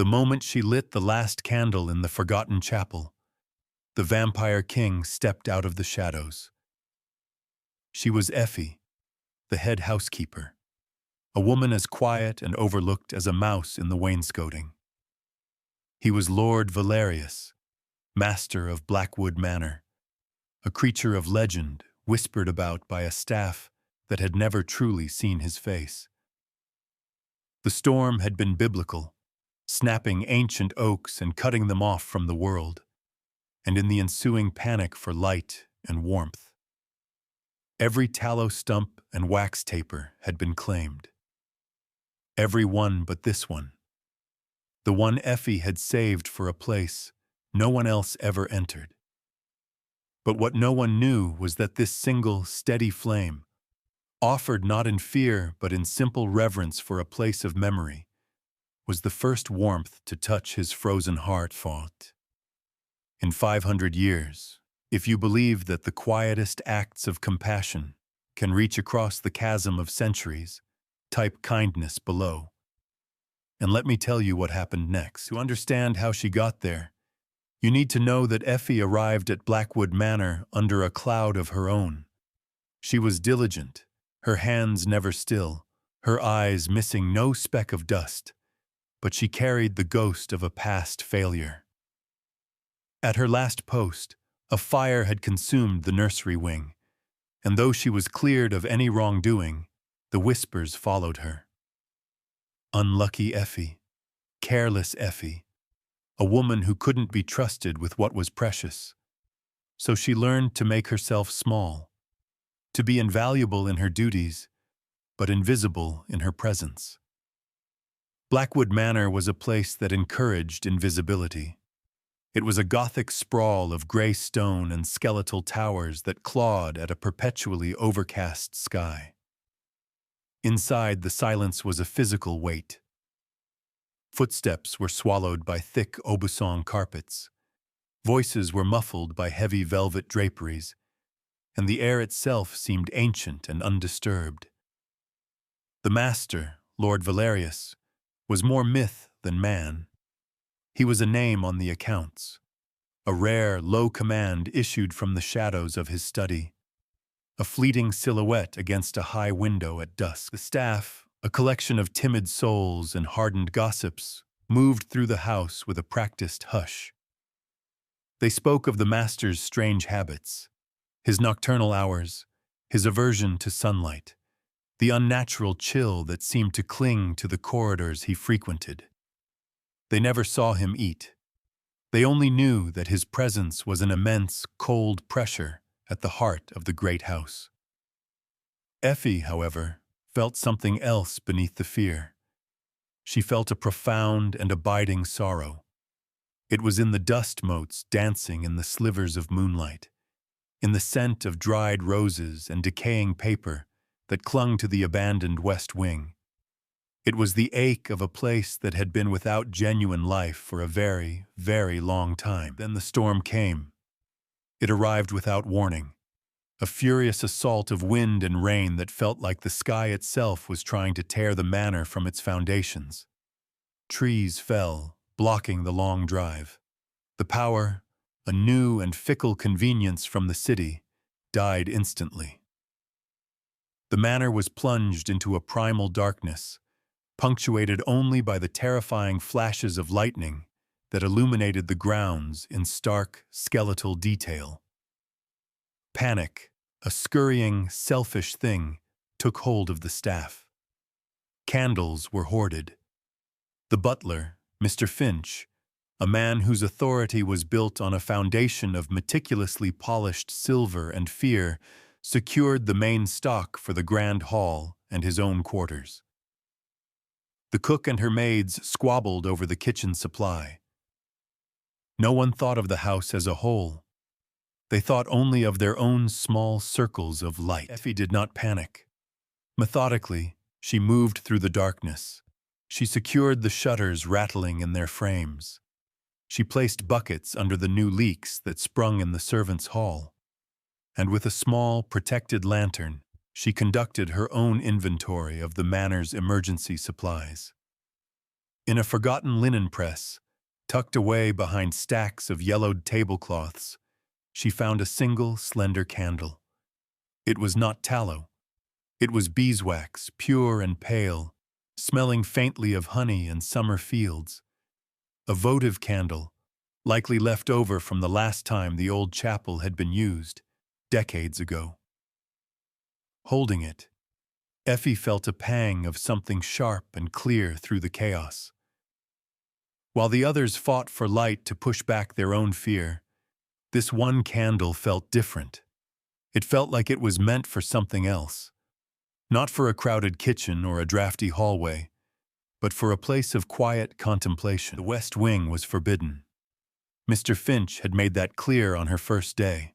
The moment she lit the last candle in the forgotten chapel, the vampire king stepped out of the shadows. She was Effie, the head housekeeper, a woman as quiet and overlooked as a mouse in the wainscoting. He was Lord Valerius, master of Blackwood Manor, a creature of legend whispered about by a staff that had never truly seen his face. The storm had been biblical, snapping ancient oaks and cutting them off from the world, and in the ensuing panic for light and warmth, every tallow stump and wax taper had been claimed. Every one but this one, the one Effie had saved for a place no one else ever entered. But what no one knew was that this single, steady flame, offered not in fear but in simple reverence for a place of memory, was the first warmth to touch his frozen heart. Fought. In 500 years, if you believe that the quietest acts of compassion can reach across the chasm of centuries, type kindness below. And let me tell you what happened next. To understand how she got there, you need to know that Effie arrived at Blackwood Manor under a cloud of her own. She was diligent, her hands never still, her eyes missing no speck of dust, but she carried the ghost of a past failure. At her last post, a fire had consumed the nursery wing, and though she was cleared of any wrongdoing, the whispers followed her. Unlucky Effie, careless Effie, a woman who couldn't be trusted with what was precious. So she learned to make herself small, to be invaluable in her duties, but invisible in her presence. Blackwood Manor was a place that encouraged invisibility. It was a Gothic sprawl of gray stone and skeletal towers that clawed at a perpetually overcast sky. Inside, the silence was a physical weight. Footsteps were swallowed by thick Aubusson carpets. Voices were muffled by heavy velvet draperies, and the air itself seemed ancient and undisturbed. The master, Lord Valerius, was more myth than man. He was a name on the accounts, a rare, low command issued from the shadows of his study, a fleeting silhouette against a high window at dusk. The staff, a collection of timid souls and hardened gossips, moved through the house with a practiced hush. They spoke of the master's strange habits, his nocturnal hours, his aversion to sunlight, the unnatural chill that seemed to cling to the corridors he frequented. They never saw him eat. They only knew that his presence was an immense, cold pressure at the heart of the great house. Effie, however, felt something else beneath the fear. She felt a profound and abiding sorrow. It was in the dust motes dancing in the slivers of moonlight, in the scent of dried roses and decaying paper that clung to the abandoned west wing. It was the ache of a place that had been without genuine life for a very, very long time. Then the storm came. It arrived without warning, a furious assault of wind and rain that felt like the sky itself was trying to tear the manor from its foundations. Trees fell, blocking the long drive. The power, a new and fickle convenience from the city, died instantly. The manor was plunged into a primal darkness, punctuated only by the terrifying flashes of lightning that illuminated the grounds in stark, skeletal detail. Panic, a scurrying, selfish thing, took hold of the staff. Candles were hoarded. The butler, Mr. Finch, a man whose authority was built on a foundation of meticulously polished silver and fear, secured the main stock for the grand hall and his own quarters. The cook and her maids squabbled over the kitchen supply. No one thought of the house as a whole. They thought only of their own small circles of light. Effie did not panic. Methodically, she moved through the darkness. She secured the shutters rattling in their frames. She placed buckets under the new leaks that sprung in the servants' hall. And with a small, protected lantern, she conducted her own inventory of the manor's emergency supplies. In a forgotten linen press, tucked away behind stacks of yellowed tablecloths, she found a single, slender candle. It was not tallow. It was beeswax, pure and pale, smelling faintly of honey and summer fields. A votive candle, likely left over from the last time the old chapel had been used, decades ago. Holding it, Effie felt a pang of something sharp and clear through the chaos. While the others fought for light to push back their own fear, this one candle felt different. It felt like it was meant for something else. Not for a crowded kitchen or a drafty hallway, but for a place of quiet contemplation. The West Wing was forbidden. Mr. Finch had made that clear on her first day.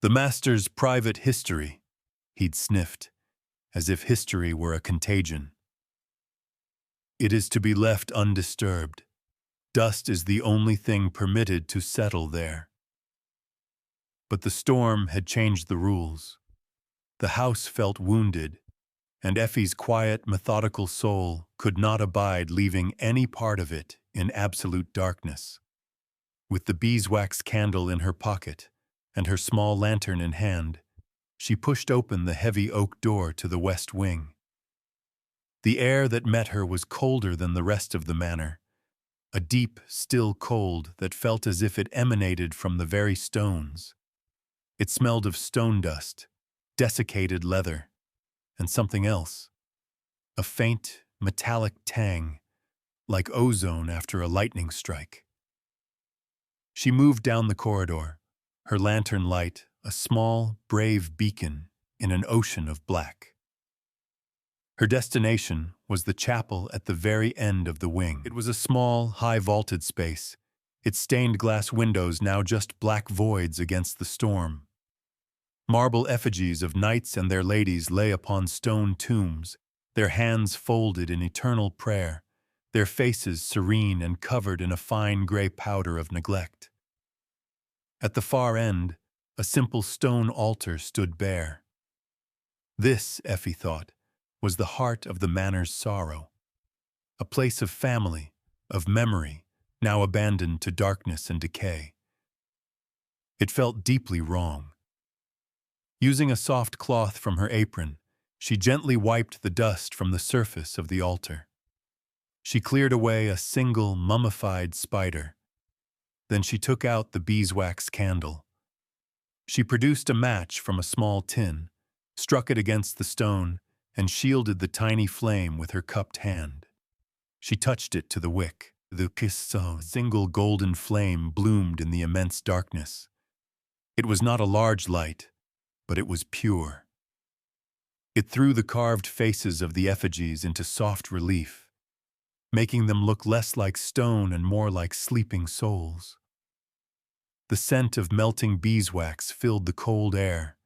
The master's private history, he'd sniffed, as if history were a contagion. It is to be left undisturbed. Dust is the only thing permitted to settle there. But the storm had changed the rules. The house felt wounded, and Effie's quiet, methodical soul could not abide leaving any part of it in absolute darkness. With the beeswax candle in her pocket and her small lantern in hand, she pushed open the heavy oak door to the west wing. The air that met her was colder than the rest of the manor, a deep, still cold that felt as if it emanated from the very stones. It smelled of stone dust, desiccated leather, and something else, a faint, metallic tang, like ozone after a lightning strike. She moved down the corridor, her lantern light a small, brave beacon in an ocean of black. Her destination was the chapel at the very end of the wing. It was a small, high-vaulted space, its stained glass windows now just black voids against the storm. Marble effigies of knights and their ladies lay upon stone tombs, their hands folded in eternal prayer, their faces serene and covered in a fine gray powder of neglect. At the far end, a simple stone altar stood bare. This, Effie thought, was the heart of the manor's sorrow, a place of family, of memory, now abandoned to darkness and decay. It felt deeply wrong. Using a soft cloth from her apron, she gently wiped the dust from the surface of the altar. She cleared away a single mummified spider. Then she took out the beeswax candle. She produced a match from a small tin, struck it against the stone, and shielded the tiny flame with her cupped hand. She touched it to the wick. The single golden flame bloomed in the immense darkness. It was not a large light, but it was pure. It threw the carved faces of the effigies into soft relief, making them look less like stone and more like sleeping souls. The scent of melting beeswax filled the cold air,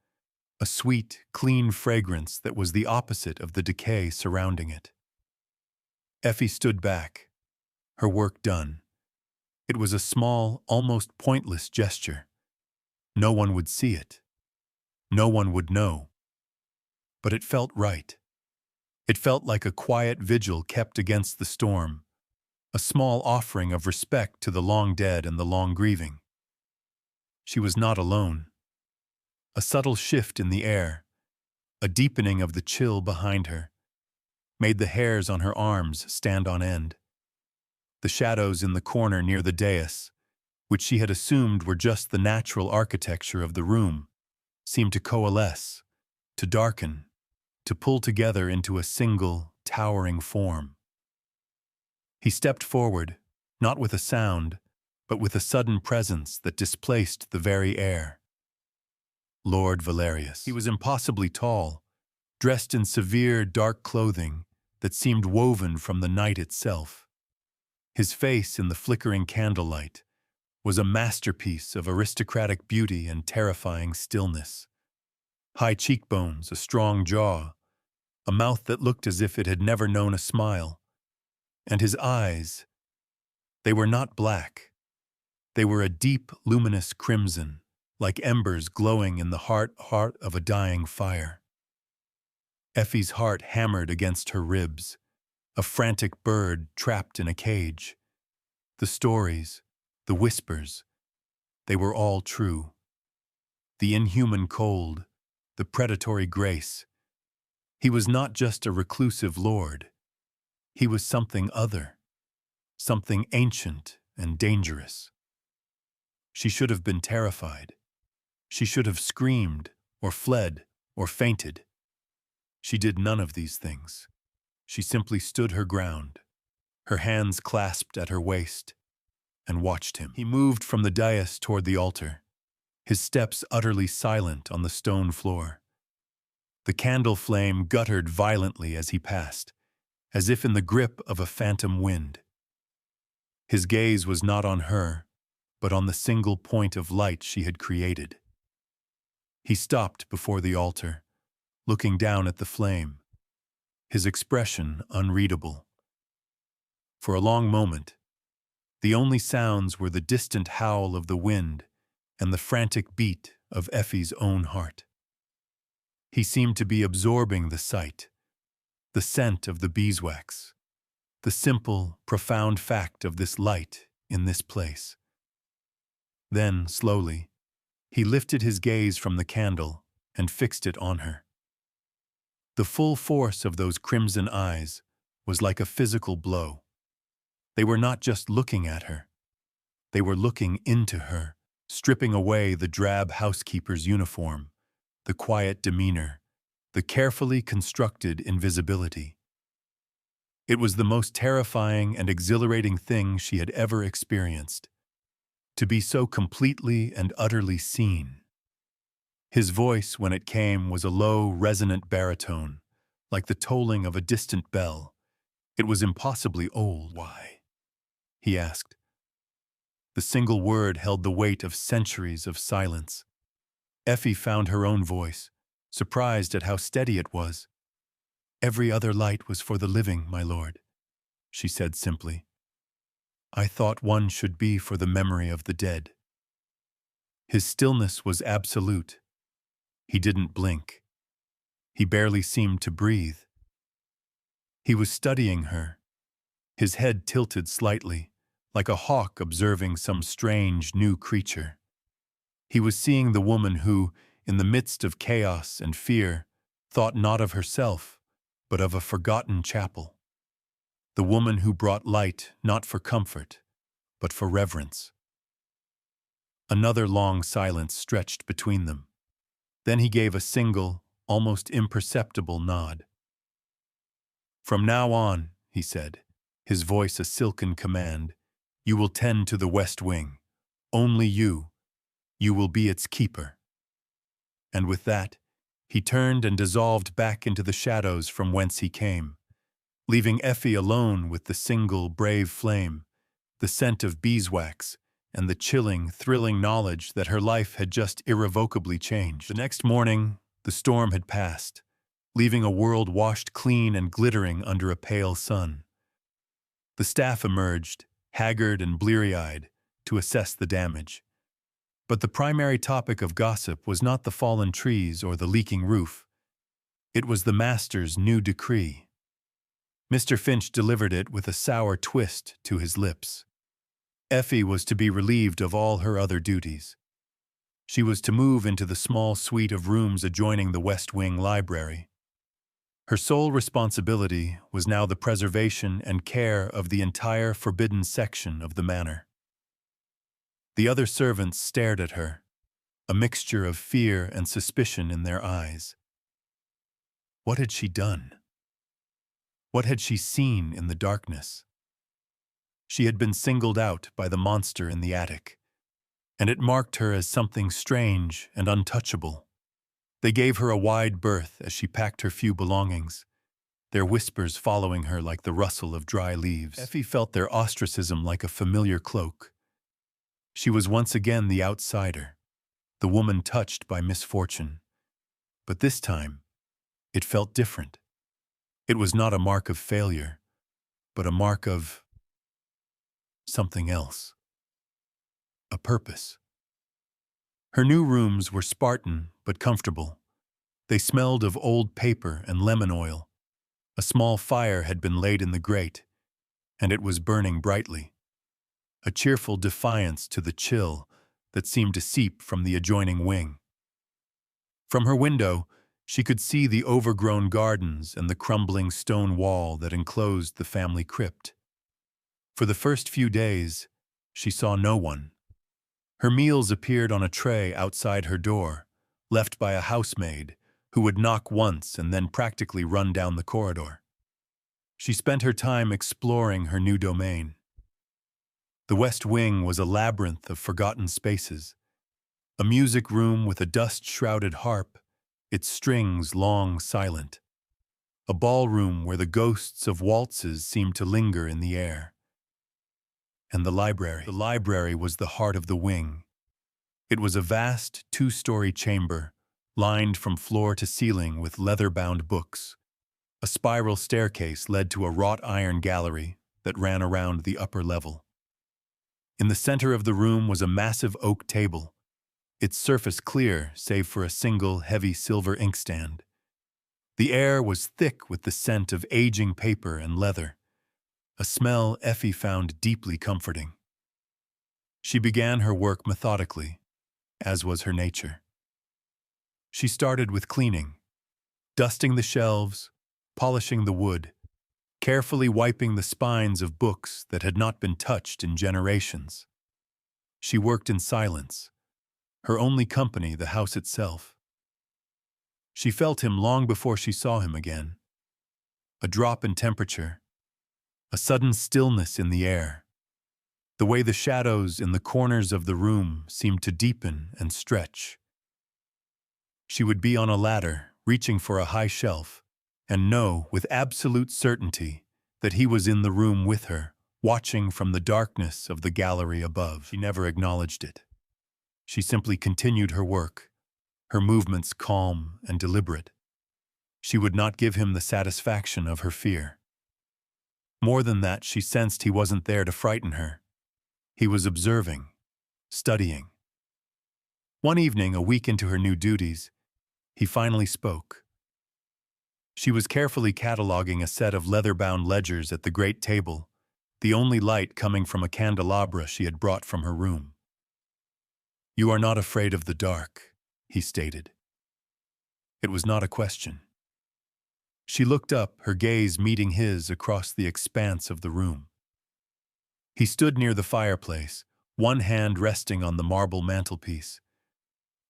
a sweet, clean fragrance that was the opposite of the decay surrounding it. Effie stood back, her work done. It was a small, almost pointless gesture. No one would see it. No one would know. But it felt right. It felt like a quiet vigil kept against the storm, a small offering of respect to the long dead and the long grieving. She was not alone. A subtle shift in the air, a deepening of the chill behind her, made the hairs on her arms stand on end. The shadows in the corner near the dais, which she had assumed were just the natural architecture of the room, seemed to coalesce, to darken, to pull together into a single, towering form. He stepped forward, not with a sound, but with a sudden presence that displaced the very air. Lord Valerius. He was impossibly tall, dressed in severe, dark clothing that seemed woven from the night itself. His face in the flickering candlelight was a masterpiece of aristocratic beauty and terrifying stillness. High cheekbones, a strong jaw, a mouth that looked as if it had never known a smile. And his eyes, they were not black. They were a deep, luminous crimson, like embers glowing in the heart of a dying fire. Effie's heart hammered against her ribs. a frantic bird trapped in a cage. The stories, the whispers, they were all true. The inhuman cold, the predatory grace. He was not just a reclusive lord. He was something other, something ancient and dangerous. She should have been terrified. She should have screamed, or fled, or fainted. She did none of these things. She simply stood her ground, her hands clasped at her waist, and watched him. He moved from the dais toward the altar, his steps utterly silent on the stone floor. The candle flame guttered violently as he passed, as if in the grip of a phantom wind. His gaze was not on her, but on the single point of light she had created. He stopped before the altar, looking down at the flame, his expression unreadable. For a long moment, the only sounds were the distant howl of the wind and the frantic beat of Effie's own heart. He seemed to be absorbing the sight, the scent of the beeswax, the simple, profound fact of this light in this place. Then, slowly, he lifted his gaze from the candle and fixed it on her. The full force of those crimson eyes was like a physical blow. They were not just looking at her. They were looking into her, stripping away the drab housekeeper's uniform, the quiet demeanor, the carefully constructed invisibility. It was the most terrifying and exhilarating thing she had ever experienced, to be so completely and utterly seen. His voice, when it came, was a low, resonant baritone, like the tolling of a distant bell. It was impossibly old. "Why?" he asked. The single word held the weight of centuries of silence. Effie found her own voice, surprised at how steady it was. "Every other light was for the living, my lord," she said simply. "I thought one should be for the memory of the dead." His stillness was absolute. He didn't blink. He barely seemed to breathe. He was studying her, his head tilted slightly, like a hawk observing some strange new creature. He was seeing the woman who, in the midst of chaos and fear, thought not of herself, but of a forgotten chapel. The woman who brought light not for comfort, but for reverence. Another long silence stretched between them. Then he gave a single, almost imperceptible nod. "From now on," he said, his voice a silken command, "you will tend to the West Wing. Only you. You will be its keeper." And with that, he turned and dissolved back into the shadows from whence he came, leaving Effie alone with the single brave flame, the scent of beeswax, and the chilling, thrilling knowledge that her life had just irrevocably changed. The next morning, the storm had passed, leaving a world washed clean and glittering under a pale sun. The staff emerged, haggard and bleary-eyed, to assess the damage. But the primary topic of gossip was not the fallen trees or the leaking roof. It was the master's new decree. Mr. Finch delivered it with a sour twist to his lips. Effie was to be relieved of all her other duties. She was to move into the small suite of rooms adjoining the West Wing library. Her sole responsibility was now the preservation and care of the entire forbidden section of the manor. The other servants stared at her, a mixture of fear and suspicion in their eyes. What had she done? What had she seen in the darkness? She had been singled out by the monster in the attic, and it marked her as something strange and untouchable. They gave her a wide berth as she packed her few belongings, their whispers following her like the rustle of dry leaves. Effie felt their ostracism like a familiar cloak. She was once again the outsider, the woman touched by misfortune. But this time, it felt different. It was not a mark of failure, but a mark of something else. A purpose. Her new rooms were Spartan but comfortable. They smelled of old paper and lemon oil. A small fire had been laid in the grate, and it was burning brightly, a cheerful defiance to the chill that seemed to seep from the adjoining wing. From her window, she could see the overgrown gardens and the crumbling stone wall that enclosed the family crypt. For the first few days, she saw no one. Her meals appeared on a tray outside her door, left by a housemaid who would knock once and then practically run down the corridor. She spent her time exploring her new domain. The West Wing was a labyrinth of forgotten spaces, a music room with a dust-shrouded harp, its strings long silent, a ballroom where the ghosts of waltzes seemed to linger in the air. And the library. The library was the heart of the wing. It was a vast, two-story chamber, lined from floor to ceiling with leather-bound books. A spiral staircase led to a wrought-iron gallery that ran around the upper level. In the center of the room was a massive oak table, its surface clear save for a single heavy silver inkstand. The air was thick with the scent of aging paper and leather, a smell Effie found deeply comforting. She began her work methodically, as was her nature. She started with cleaning, dusting the shelves, polishing the wood, carefully wiping the spines of books that had not been touched in generations. She worked in silence, her only company the house itself. She felt him long before she saw him again. A drop in temperature, a sudden stillness in the air, the way the shadows in the corners of the room seemed to deepen and stretch. She would be on a ladder, reaching for a high shelf, and know with absolute certainty that he was in the room with her, watching from the darkness of the gallery above. She never acknowledged it. She simply continued her work, her movements calm and deliberate. She would not give him the satisfaction of her fear. More than that, she sensed he wasn't there to frighten her. He was observing, studying. One evening, a week into her new duties, he finally spoke. She was carefully cataloging a set of leather-bound ledgers at the great table, the only light coming from a candelabra she had brought from her room. "You are not afraid of the dark," he stated. It was not a question. She looked up, her gaze meeting his across the expanse of the room. He stood near the fireplace, one hand resting on the marble mantelpiece.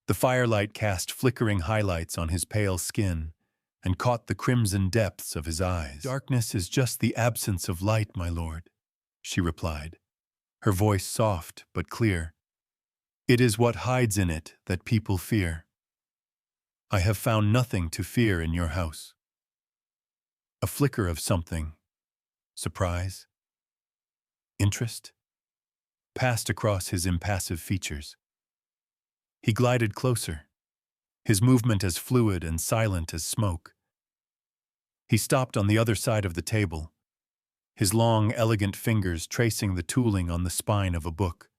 The firelight cast flickering highlights on his pale skin and caught the crimson depths of his eyes. "Darkness is just the absence of light, my lord," she replied, her voice soft but clear. "It is what hides in it that people fear. I have found nothing to fear in your house." A flicker of something, surprise, interest, passed across his impassive features. He glided closer, his movement as fluid and silent as smoke. He stopped on the other side of the table, his long, elegant fingers tracing the tooling on the spine of a book.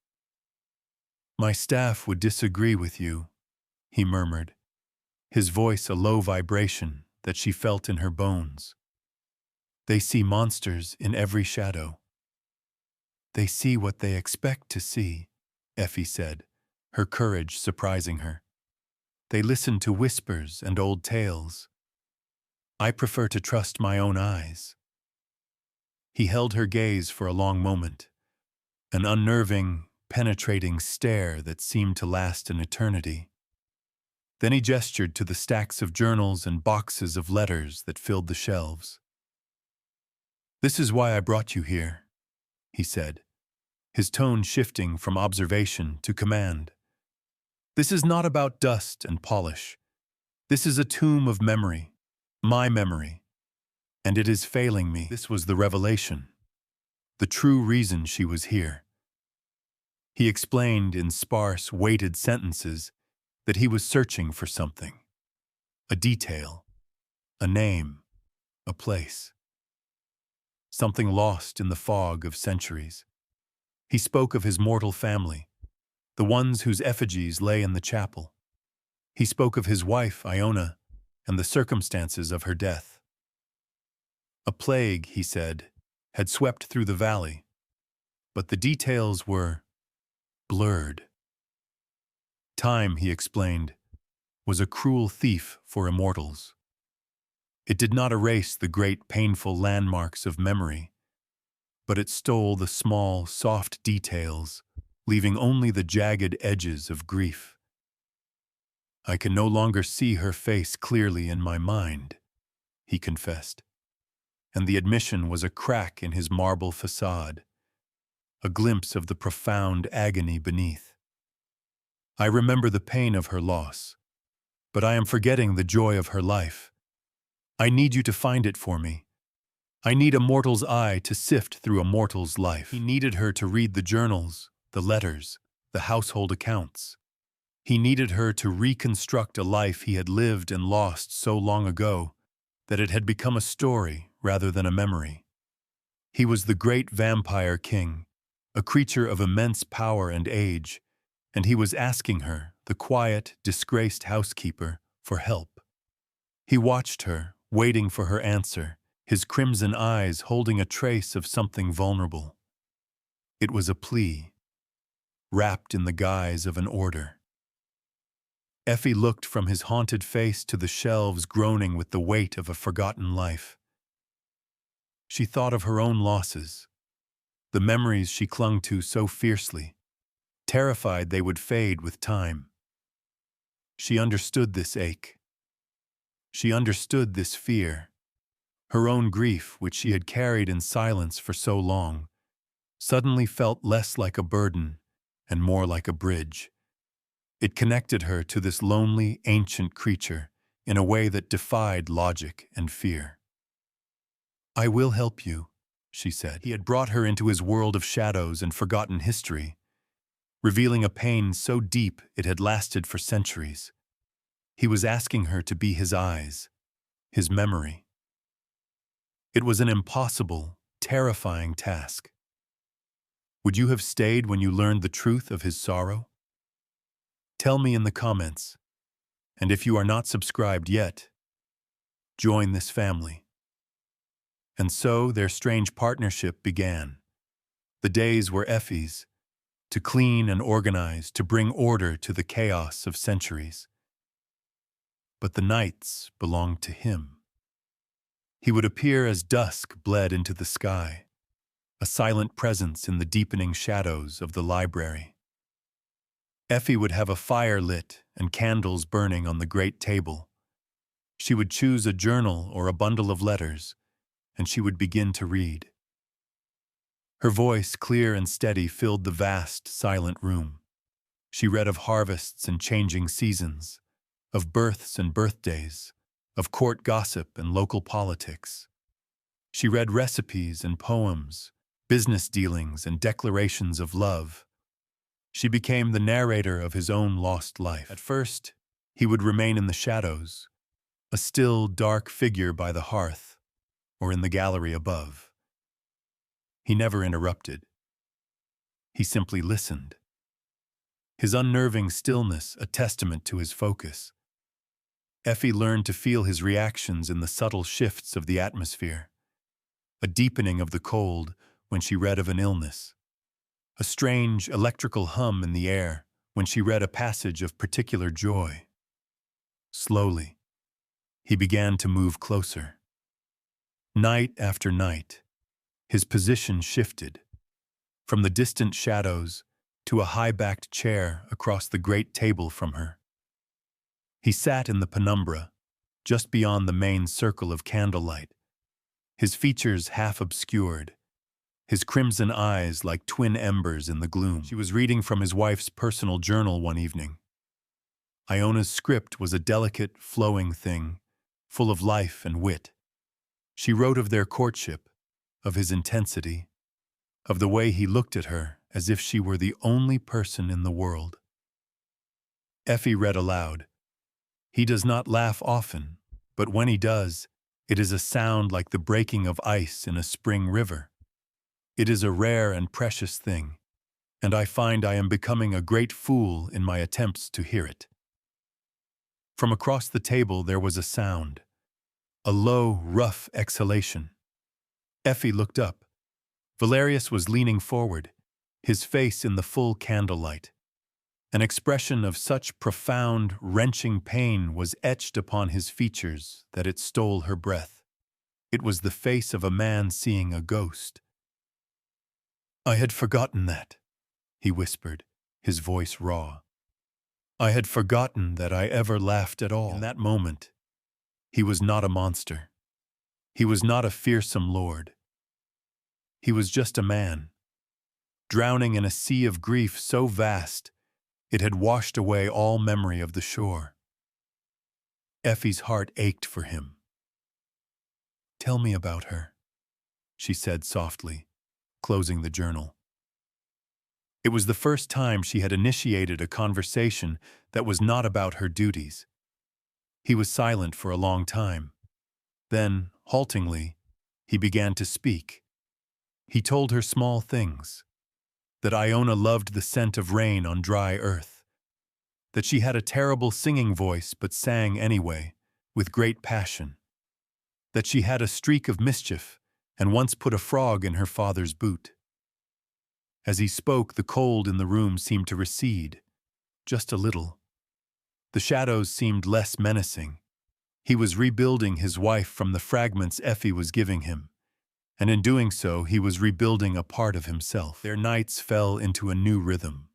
"My staff would disagree with you," he murmured, his voice a low vibration that she felt in her bones. "They see monsters in every shadow." "They see what they expect to see," Effie said, her courage surprising her. "They listen to whispers and old tales. I prefer to trust my own eyes." He held her gaze for a long moment, an unnerving, penetrating stare that seemed to last an eternity. Then he gestured to the stacks of journals and boxes of letters that filled the shelves. "This is why I brought you here," he said, his tone shifting from observation to command. "This is not about dust and polish. This is a tomb of memory, my memory, and it is failing me." This was the revelation, the true reason she was here. He explained in sparse, weighted sentences that he was searching for something, a detail, a name, a place. Something lost in the fog of centuries. He spoke of his mortal family, the ones whose effigies lay in the chapel. He spoke of his wife, Iona, and the circumstances of her death. A plague, he said, had swept through the valley, but the details were blurred. Time, he explained, was a cruel thief for immortals. It did not erase the great painful landmarks of memory, but it stole the small, soft details, leaving only the jagged edges of grief. I can no longer see her face clearly in my mind, he confessed, and the admission was a crack in his marble facade, a glimpse of the profound agony beneath. I remember the pain of her loss, but I am forgetting the joy of her life. I need you to find it for me. I need a mortal's eye to sift through a mortal's life. He needed her to read the journals, the letters, the household accounts. He needed her to reconstruct a life he had lived and lost so long ago that it had become a story rather than a memory. He was the great vampire king, a creature of immense power and age, and he was asking her, the quiet, disgraced housekeeper, for help. He watched her, waiting for her answer, his crimson eyes holding a trace of something vulnerable. It was a plea, wrapped in the guise of an order. Effie looked from his haunted face to the shelves groaning with the weight of a forgotten life. She thought of her own losses, the memories she clung to so fiercely, terrified they would fade with time. She understood this ache. She understood this fear. Her own grief, which she had carried in silence for so long, suddenly felt less like a burden and more like a bridge. It connected her to this lonely, ancient creature in a way that defied logic and fear. "I will help you," she said. He had brought her into his world of shadows and forgotten history, revealing a pain so deep it had lasted for centuries. He was asking her to be his eyes, his memory. It was an impossible, terrifying task. Would you have stayed when you learned the truth of his sorrow? Tell me in the comments, and if you are not subscribed yet, join this family. And so their strange partnership began. The days were Effie's, to clean and organize, to bring order to the chaos of centuries. But the nights belonged to him. He would appear as dusk bled into the sky, a silent presence in the deepening shadows of the library. Effie would have a fire lit and candles burning on the great table. She would choose a journal or a bundle of letters, and she would begin to read. Her voice, clear and steady, filled the vast, silent room. She read of harvests and changing seasons, of births and birthdays, of court gossip and local politics. She read recipes and poems, business dealings and declarations of love. She became the narrator of his own lost life. At first, he would remain in the shadows, a still, dark figure by the hearth or in the gallery above. He never interrupted. He simply listened. His unnerving stillness a testament to his focus. Effie learned to feel his reactions in the subtle shifts of the atmosphere, a deepening of the cold when she read of an illness, a strange electrical hum in the air when she read a passage of particular joy. Slowly, he began to move closer. Night after night, his position shifted, from the distant shadows to a high-backed chair across the great table from her. He sat in the penumbra, just beyond the main circle of candlelight, his features half obscured, his crimson eyes like twin embers in the gloom. She was reading from his wife's personal journal one evening. Iona's script was a delicate, flowing thing, full of life and wit. She wrote of their courtship, of his intensity, of the way he looked at her as if she were the only person in the world. Effie read aloud. He does not laugh often, but when he does, it is a sound like the breaking of ice in a spring river. It is a rare and precious thing, and I find I am becoming a great fool in my attempts to hear it. From across the table there was a sound, a low, rough exhalation. Effie looked up. Valerius was leaning forward, his face in the full candlelight. An expression of such profound, wrenching pain was etched upon his features that it stole her breath. It was the face of a man seeing a ghost. "I had forgotten that," he whispered, his voice raw. "I had forgotten that I ever laughed at all." In that moment, he was not a monster. He was not a fearsome lord. He was just a man, drowning in a sea of grief so vast it had washed away all memory of the shore. Effie's heart ached for him. "Tell me about her," she said softly, closing the journal. It was the first time she had initiated a conversation that was not about her duties. He was silent for a long time. Then, haltingly, he began to speak. He told her small things. That Iona loved the scent of rain on dry earth. That she had a terrible singing voice but sang anyway, with great passion. That she had a streak of mischief and once put a frog in her father's boot. As he spoke, the cold in the room seemed to recede, just a little. The shadows seemed less menacing. He was rebuilding his wife from the fragments Effie was giving him, and in doing so he was rebuilding a part of himself. Their nights fell into a new rhythm.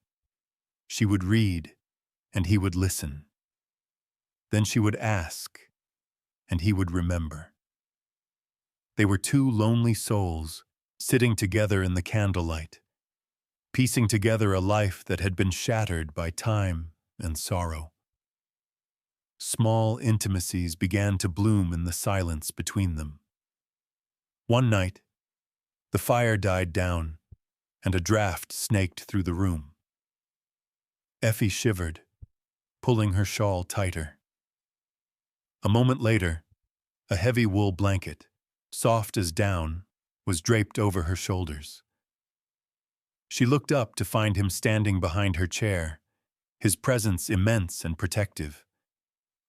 She would read, and he would listen. Then she would ask, and he would remember. They were two lonely souls, sitting together in the candlelight, piecing together a life that had been shattered by time and sorrow. Small intimacies began to bloom in the silence between them. One night, the fire died down, and a draft snaked through the room. Effie shivered, pulling her shawl tighter. A moment later, a heavy wool blanket, soft as down, was draped over her shoulders. She looked up to find him standing behind her chair, his presence immense and protective.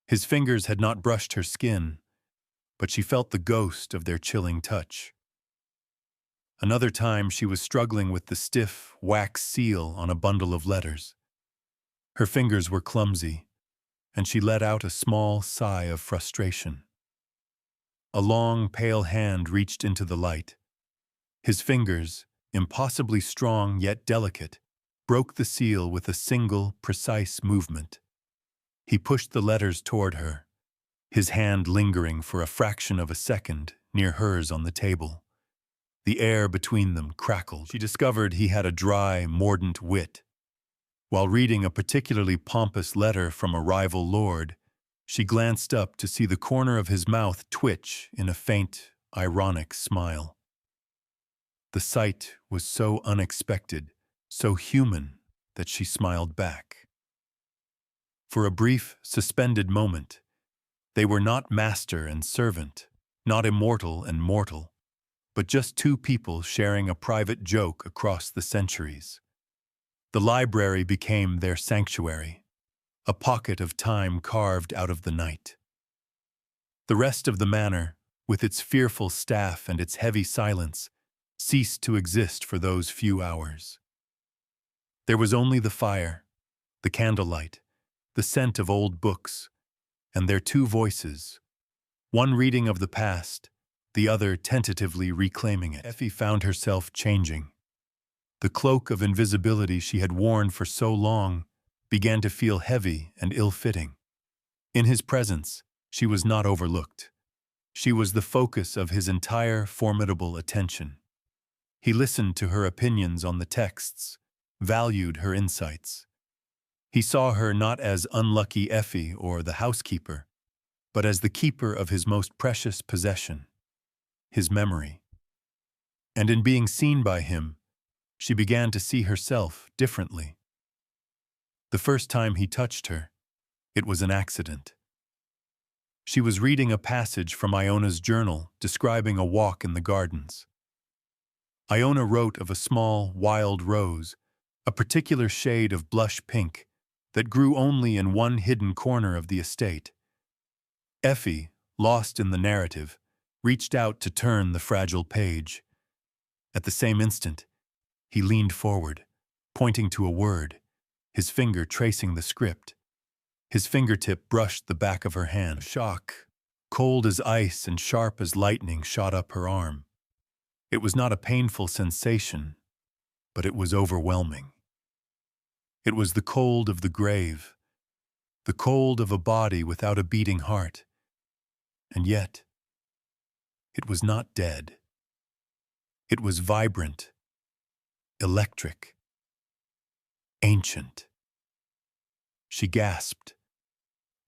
His fingers had not brushed her skin, but she felt the ghost of their chilling touch. Another time she was struggling with the stiff, wax seal on a bundle of letters. Her fingers were clumsy, and she let out a small sigh of frustration. A long, pale hand reached into the light. His fingers, impossibly strong yet delicate, broke the seal with a single, precise movement. He pushed the letters toward her, his hand lingering for a fraction of a second near hers on the table. The air between them crackled. She discovered he had a dry, mordant wit. While reading a particularly pompous letter from a rival lord, she glanced up to see the corner of his mouth twitch in a faint, ironic smile. The sight was so unexpected, so human, that she smiled back. For a brief, suspended moment, they were not master and servant, not immortal and mortal, but just two people sharing a private joke across the centuries. The library became their sanctuary, a pocket of time carved out of the night. The rest of the manor, with its fearful staff and its heavy silence, ceased to exist for those few hours. There was only the fire, the candlelight, the scent of old books, and their two voices, one reading of the past, the other tentatively reclaiming it. Effie found herself changing. The cloak of invisibility she had worn for so long began to feel heavy and ill-fitting. In his presence, she was not overlooked. She was the focus of his entire formidable attention. He listened to her opinions on the texts, valued her insights. He saw her not as unlucky Effie or the housekeeper, but as the keeper of his most precious possession, his memory. And in being seen by him, she began to see herself differently. The first time he touched her, it was an accident. She was reading a passage from Iona's journal describing a walk in the gardens. Iona wrote of a small, wild rose, a particular shade of blush pink, that grew only in one hidden corner of the estate. Effie, lost in the narrative, reached out to turn the fragile page. At the same instant, he leaned forward, pointing to a word, his finger tracing the script. His fingertip brushed the back of her hand. A shock, cold as ice and sharp as lightning, shot up her arm. It was not a painful sensation, but it was overwhelming. It was the cold of the grave, the cold of a body without a beating heart. And yet, it was not dead. It was vibrant, electric, ancient. She gasped,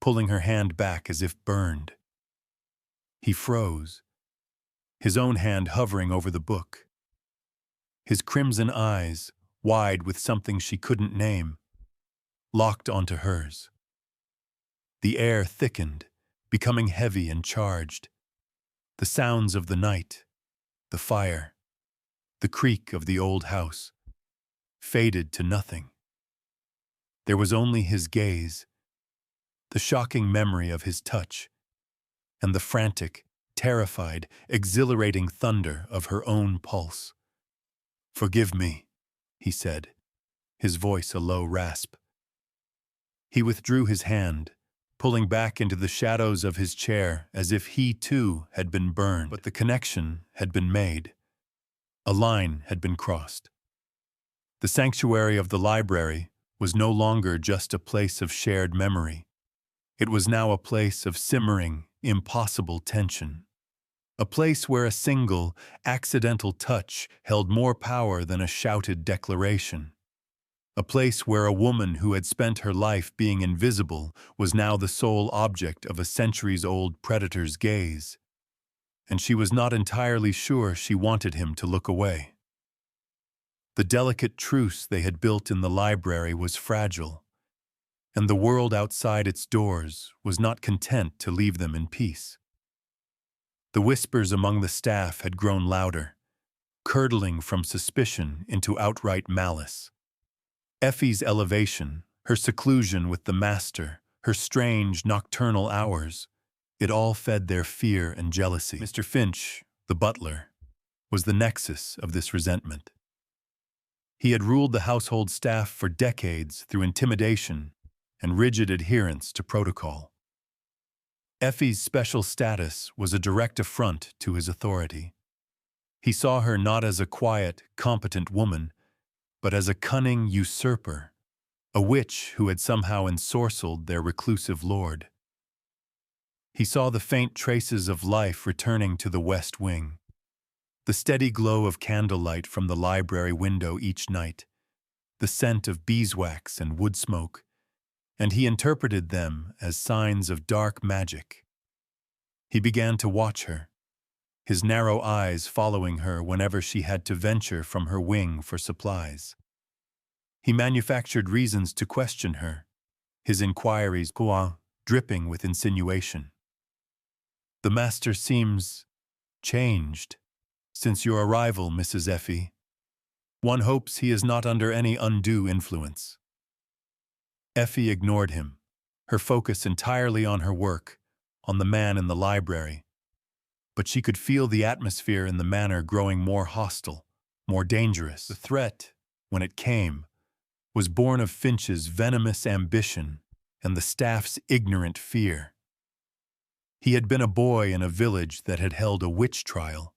pulling her hand back as if burned. He froze, his own hand hovering over the book. His crimson eyes, wide with something she couldn't name, locked onto hers. The air thickened, becoming heavy and charged. The sounds of the night, the fire, the creak of the old house, faded to nothing. There was only his gaze, the shocking memory of his touch, and the frantic, terrified, exhilarating thunder of her own pulse. "Forgive me," he said, his voice a low rasp. He withdrew his hand, pulling back into the shadows of his chair as if he too had been burned. But the connection had been made. A line had been crossed. The sanctuary of the library was no longer just a place of shared memory. It was now a place of simmering, impossible tension. A place where a single, accidental touch held more power than a shouted declaration. A place where a woman who had spent her life being invisible was now the sole object of a centuries-old predator's gaze. And she was not entirely sure she wanted him to look away. The delicate truce they had built in the library was fragile, and the world outside its doors was not content to leave them in peace. The whispers among the staff had grown louder, curdling from suspicion into outright malice. Effie's elevation, her seclusion with the master, her strange nocturnal hours, it all fed their fear and jealousy. Mr. Finch, the butler, was the nexus of this resentment. He had ruled the household staff for decades through intimidation and rigid adherence to protocol. Effie's special status was a direct affront to his authority. He saw her not as a quiet, competent woman, but as a cunning usurper, a witch who had somehow ensorcelled their reclusive lord. He saw the faint traces of life returning to the West Wing, the steady glow of candlelight from the library window each night, the scent of beeswax and wood smoke, and he interpreted them as signs of dark magic. He began to watch her, his narrow eyes following her whenever she had to venture from her wing for supplies. He manufactured reasons to question her, his inquiries dripping with insinuation. "The master seems changed since your arrival, Mrs. Effie. One hopes he is not under any undue influence." Effie ignored him, her focus entirely on her work, on the man in the library. But she could feel the atmosphere in the manor growing more hostile, more dangerous. The threat, when it came, was born of Finch's venomous ambition and the staff's ignorant fear. He had been a boy in a village that had held a witch trial.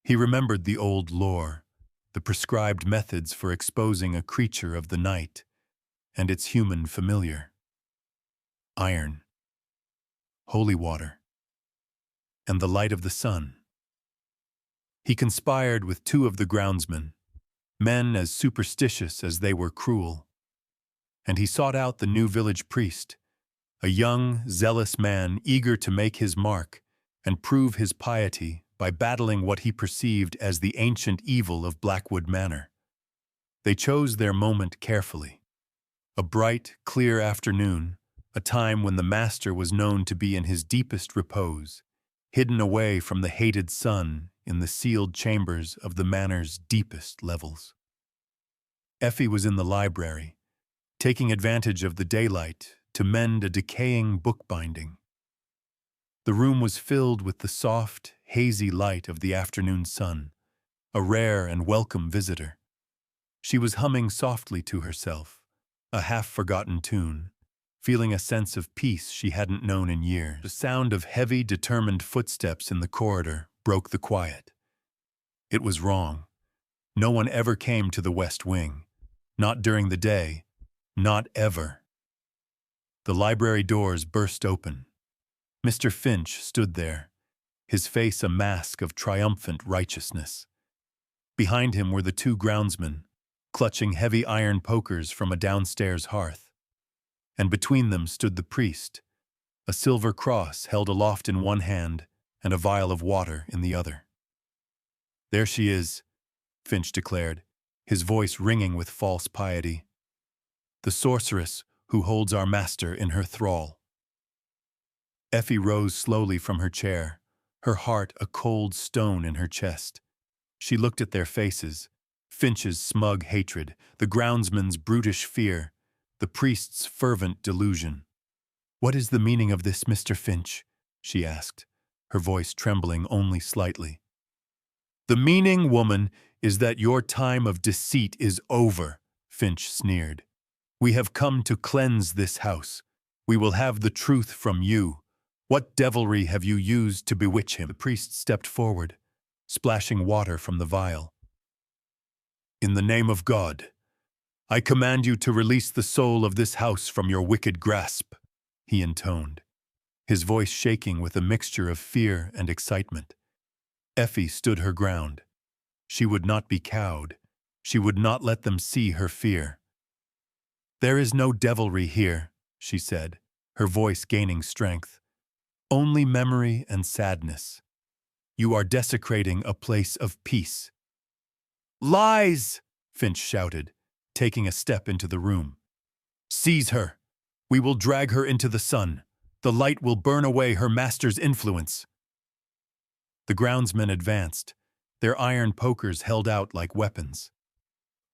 He remembered the old lore, the prescribed methods for exposing a creature of the night, and its human familiar. Iron, holy water, and the light of the sun. He conspired with two of the groundsmen, men as superstitious as they were cruel, and he sought out the new village priest, a young, zealous man eager to make his mark and prove his piety by battling what he perceived as the ancient evil of Blackwood Manor. They chose their moment carefully. A bright, clear afternoon, a time when the master was known to be in his deepest repose, hidden away from the hated sun in the sealed chambers of the manor's deepest levels. Effie was in the library, taking advantage of the daylight to mend a decaying bookbinding. The room was filled with the soft, hazy light of the afternoon sun, a rare and welcome visitor. She was humming softly to herself, a half-forgotten tune, feeling a sense of peace she hadn't known in years. The sound of heavy, determined footsteps in the corridor broke the quiet. It was wrong. No one ever came to the West Wing. Not during the day. Not ever. The library doors burst open. Mr. Finch stood there, his face a mask of triumphant righteousness. Behind him were the two groundsmen, clutching heavy iron pokers from a downstairs hearth. And between them stood the priest, a silver cross held aloft in one hand and a vial of water in the other. "There she is," Finch declared, his voice ringing with false piety. "The sorceress who holds our master in her thrall." Effie rose slowly from her chair, her heart a cold stone in her chest. She looked at their faces, Finch's smug hatred, the groundsman's brutish fear, the priest's fervent delusion. "What is the meaning of this, Mr. Finch?" she asked, her voice trembling only slightly. "The meaning, woman, is that your time of deceit is over," Finch sneered. "We have come to cleanse this house. We will have the truth from you. What devilry have you used to bewitch him?" The priest stepped forward, splashing water from the vial. "In the name of God, I command you to release the soul of this house from your wicked grasp," he intoned, his voice shaking with a mixture of fear and excitement. Effie stood her ground. She would not be cowed. She would not let them see her fear. "There is no devilry here," she said, her voice gaining strength. "Only memory and sadness. You are desecrating a place of peace." "Lies!" Finch shouted, taking a step into the room. "Seize her! We will drag her into the sun. The light will burn away her master's influence." The groundsmen advanced, their iron pokers held out like weapons.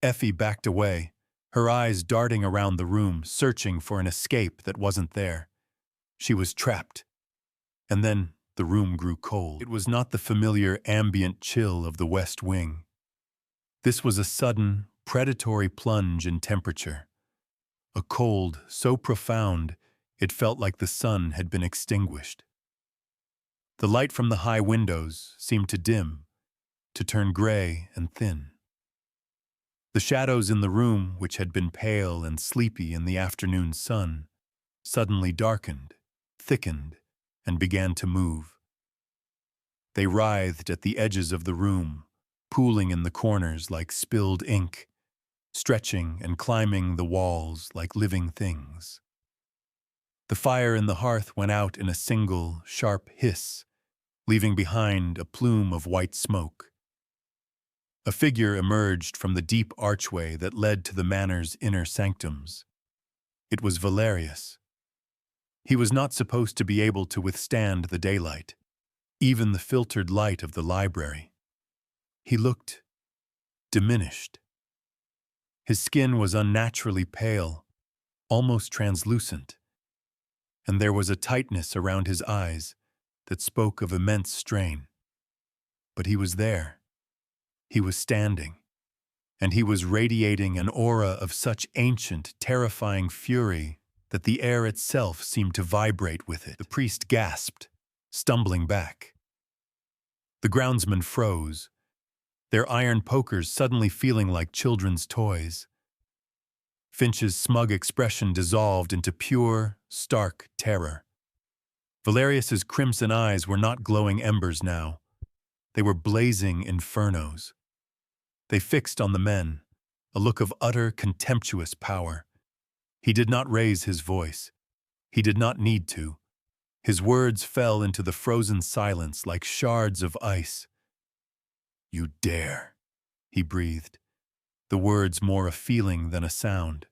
Effie backed away, her eyes darting around the room, searching for an escape that wasn't there. She was trapped. And then the room grew cold. It was not the familiar ambient chill of the West Wing. This was a sudden, predatory plunge in temperature. A cold so profound it felt like the sun had been extinguished. The light from the high windows seemed to dim, to turn gray and thin. The shadows in the room, which had been pale and sleepy in the afternoon sun, suddenly darkened, thickened, and began to move. They writhed at the edges of the room, pooling in the corners like spilled ink, stretching and climbing the walls like living things. The fire in the hearth went out in a single, sharp hiss, leaving behind a plume of white smoke. A figure emerged from the deep archway that led to the manor's inner sanctums. It was Valerius. He was not supposed to be able to withstand the daylight, even the filtered light of the library. He looked diminished. His skin was unnaturally pale, almost translucent, and there was a tightness around his eyes that spoke of immense strain. But he was there. He was standing, and he was radiating an aura of such ancient, terrifying fury that the air itself seemed to vibrate with it. The priest gasped, stumbling back. The groundsmen froze, their iron pokers suddenly feeling like children's toys. Finch's smug expression dissolved into pure, stark terror. Valerius's crimson eyes were not glowing embers now. They were blazing infernos. They fixed on the men, a look of utter, contemptuous power. He did not raise his voice. He did not need to. His words fell into the frozen silence like shards of ice. "You dare," he breathed, the words more a feeling than a sound.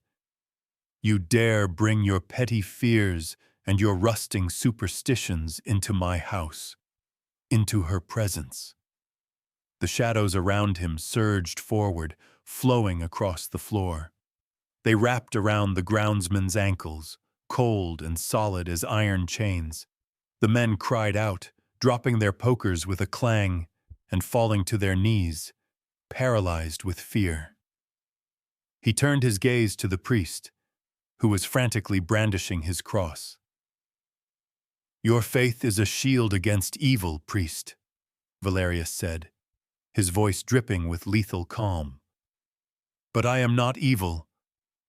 "You dare bring your petty fears and your rusting superstitions into my house, into her presence." The shadows around him surged forward, flowing across the floor. They wrapped around the groundsman's ankles, cold and solid as iron chains. The men cried out, dropping their pokers with a clang and falling to their knees, paralyzed with fear. He turned his gaze to the priest, who was frantically brandishing his cross. "Your faith is a shield against evil, priest," Valerius said, his voice dripping with lethal calm. "But I am not evil.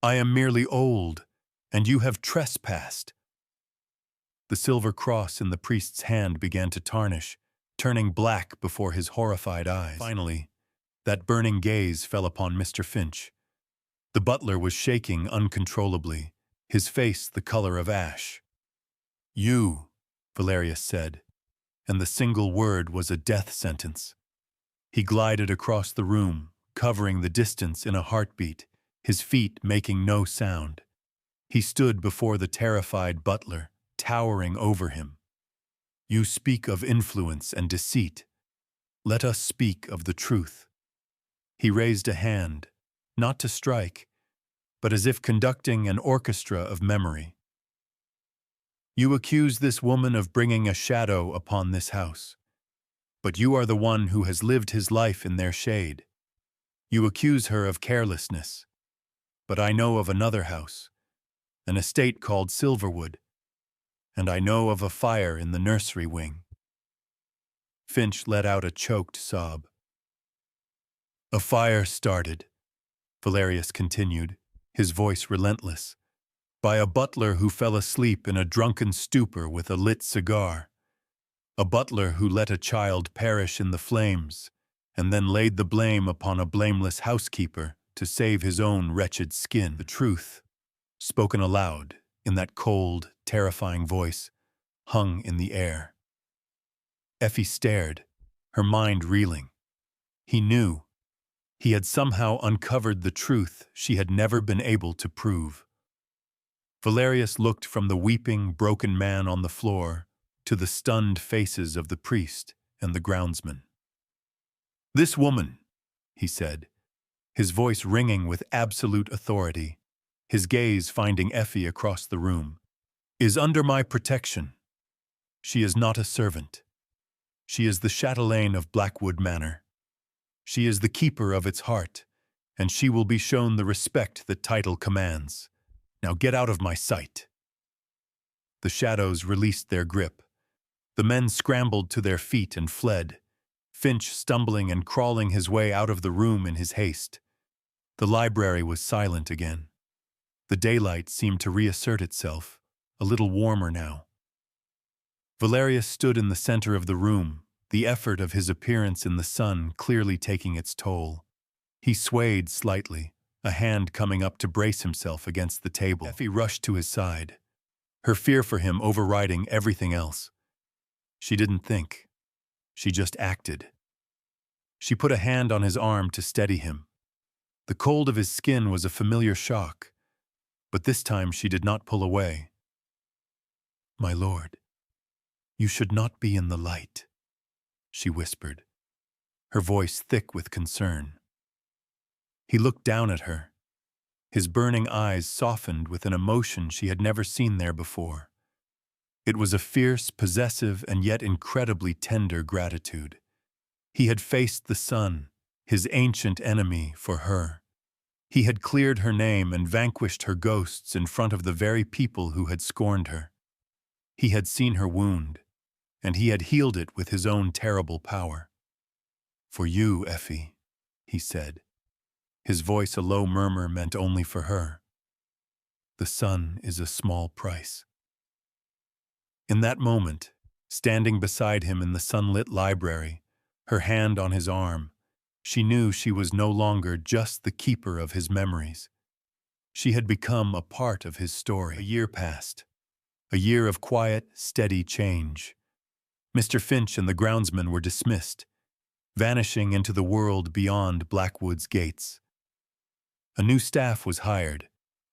I am merely old, and you have trespassed." The silver cross in the priest's hand began to tarnish, turning black before his horrified eyes. Finally, that burning gaze fell upon Mr. Finch. The butler was shaking uncontrollably, his face the color of ash. "You," Valerius said, and the single word was a death sentence. He glided across the room, covering the distance in a heartbeat, his feet making no sound. He stood before the terrified butler, towering over him. "You speak of influence and deceit. Let us speak of the truth." He raised a hand, not to strike, but as if conducting an orchestra of memory. "You accuse this woman of bringing a shadow upon this house. But you are the one who has lived his life in their shade. You accuse her of carelessness. But I know of another house, an estate called Silverwood, and I know of a fire in the nursery wing." Finch let out a choked sob. "A fire started," Valerius continued, his voice relentless, "by a butler who fell asleep in a drunken stupor with a lit cigar. A butler who let a child perish in the flames, and then laid the blame upon a blameless housekeeper to save his own wretched skin. The truth, spoken aloud in that cold, terrifying voice, hung in the air. Effie stared, her mind reeling. He knew. He had somehow uncovered the truth she had never been able to prove. Valerius looked from the weeping, broken man on the floor to the stunned faces of the priest and the groundsman. "This woman," he said, his voice ringing with absolute authority, his gaze finding Effie across the room, "is under my protection. She is not a servant. She is the chatelaine of Blackwood Manor. She is the keeper of its heart, and she will be shown the respect that title commands. Now get out of my sight." The shadows released their grip. The men scrambled to their feet and fled, Finch stumbling and crawling his way out of the room in his haste. The library was silent again. The daylight seemed to reassert itself, a little warmer now. Valerius stood in the center of the room, the effort of his appearance in the sun clearly taking its toll. He swayed slightly, a hand coming up to brace himself against the table. Effie rushed to his side, her fear for him overriding everything else. She didn't think. She just acted. She put a hand on his arm to steady him. The cold of his skin was a familiar shock, but this time she did not pull away. "My lord, you should not be in the light," she whispered, her voice thick with concern. He looked down at her. His burning eyes softened with an emotion she had never seen there before. It was a fierce, possessive, and yet incredibly tender gratitude. He had faced the sun, his ancient enemy, for her. He had cleared her name and vanquished her ghosts in front of the very people who had scorned her. He had seen her wound, and he had healed it with his own terrible power. "For you, Effie," he said. His voice a low murmur meant only for her. "The sun is a small price." In that moment, standing beside him in the sunlit library, her hand on his arm, she knew she was no longer just the keeper of his memories. She had become a part of his story. A year passed. A year of quiet, steady change. Mr. Finch and the groundsman were dismissed, vanishing into the world beyond Blackwood's gates. A new staff was hired,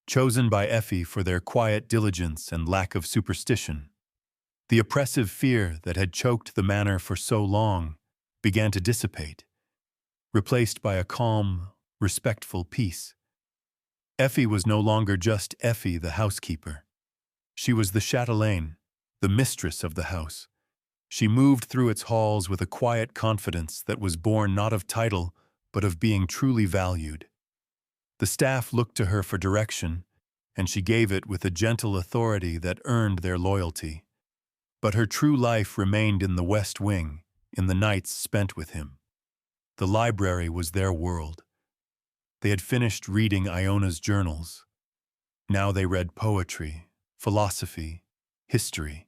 chosen by Effie for their quiet diligence and lack of superstition. The oppressive fear that had choked the manor for so long began to dissipate, replaced by a calm, respectful peace. Effie was no longer just Effie the housekeeper. She was the chatelaine, the mistress of the house. She moved through its halls with a quiet confidence that was born not of title, but of being truly valued. The staff looked to her for direction, and she gave it with a gentle authority that earned their loyalty. But her true life remained in the West Wing, in the nights spent with him. The library was their world. They had finished reading Iona's journals. Now they read poetry, philosophy, history.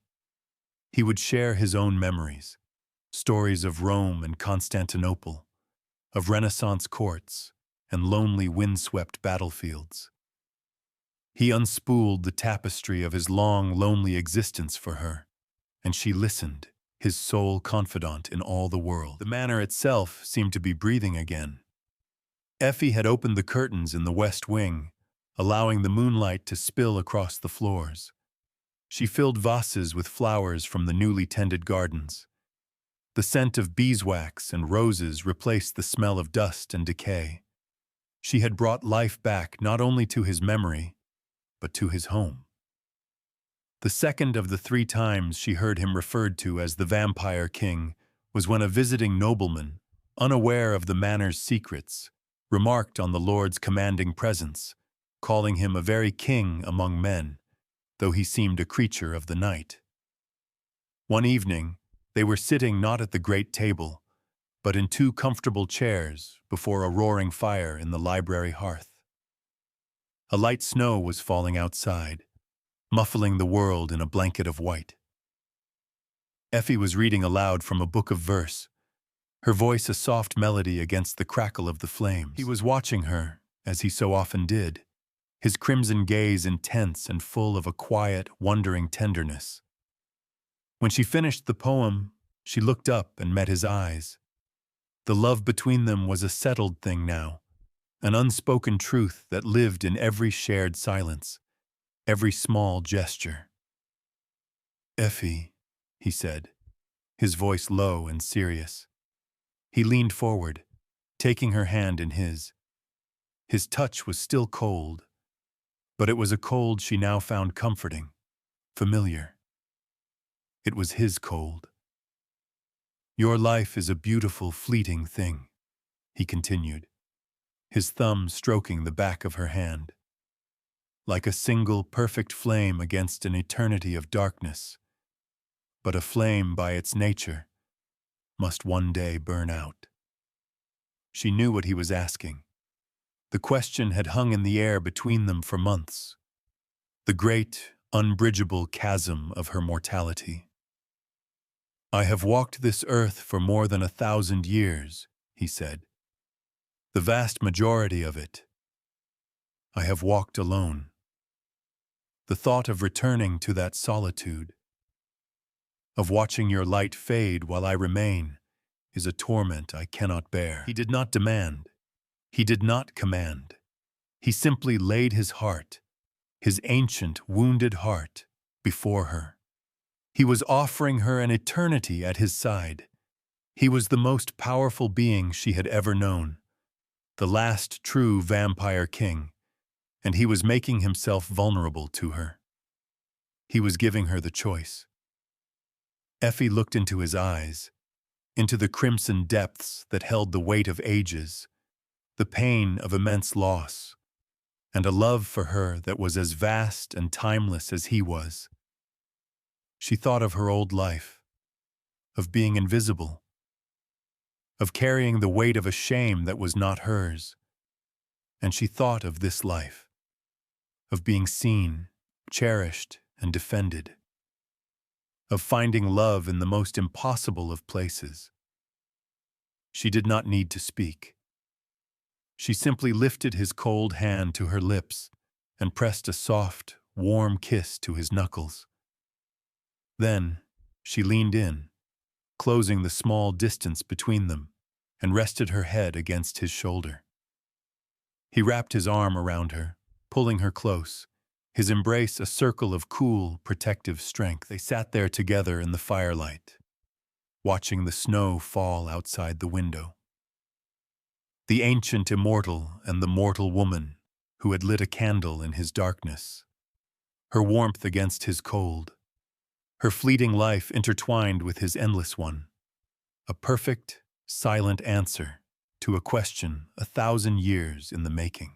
He would share his own memories, stories of Rome and Constantinople, of Renaissance courts and lonely windswept battlefields. He unspooled the tapestry of his long, lonely existence for her, and she listened, his sole confidant in all the world. The manor itself seemed to be breathing again. Effie had opened the curtains in the West Wing, allowing the moonlight to spill across the floors. She filled vases with flowers from the newly tended gardens. The scent of beeswax and roses replaced the smell of dust and decay. She had brought life back not only to his memory, but to his home. The second of the 3 times she heard him referred to as the Vampire King was when a visiting nobleman, unaware of the manor's secrets, remarked on the Lord's commanding presence, calling him a very king among men, though he seemed a creature of the night. One evening, they were sitting not at the great table, but in 2 comfortable chairs before a roaring fire in the library hearth. A light snow was falling outside, muffling the world in a blanket of white. Effie was reading aloud from a book of verse, her voice a soft melody against the crackle of the flames. He was watching her, as he so often did, his crimson gaze intense and full of a quiet, wondering tenderness. When she finished the poem, she looked up and met his eyes. The love between them was a settled thing now, an unspoken truth that lived in every shared silence, every small gesture. "Effie," he said, his voice low and serious. He leaned forward, taking her hand in his. His touch was still cold, but it was a cold she now found comforting, familiar. It was his cold. "Your life is a beautiful, fleeting thing," he continued, his thumb stroking the back of her hand. "Like a single, perfect flame against an eternity of darkness. But a flame, by its nature, must one day burn out." She knew what he was asking. The question had hung in the air between them for months. The great, unbridgeable chasm of her mortality. "I have walked this earth for more than 1,000 years," he said. "The vast majority of it, I have walked alone. The thought of returning to that solitude, of watching your light fade while I remain, is a torment I cannot bear." He did not demand. He did not command. He simply laid his heart, his ancient, wounded heart, before her. He was offering her an eternity at his side. He was the most powerful being she had ever known, the last true vampire king, and he was making himself vulnerable to her. He was giving her the choice. Effie looked into his eyes, into the crimson depths that held the weight of ages, the pain of immense loss, and a love for her that was as vast and timeless as he was. She thought of her old life, of being invisible, of carrying the weight of a shame that was not hers, and she thought of this life, of being seen, cherished, and defended, of finding love in the most impossible of places. She did not need to speak. She simply lifted his cold hand to her lips and pressed a soft, warm kiss to his knuckles. Then she leaned in, closing the small distance between them, and rested her head against his shoulder. He wrapped his arm around her, pulling her close, his embrace a circle of cool, protective strength. They sat there together in the firelight, watching the snow fall outside the window. The ancient immortal and the mortal woman who had lit a candle in his darkness, her warmth against his cold, her fleeting life intertwined with his endless one. A perfect, silent answer to a question 1,000 years in the making.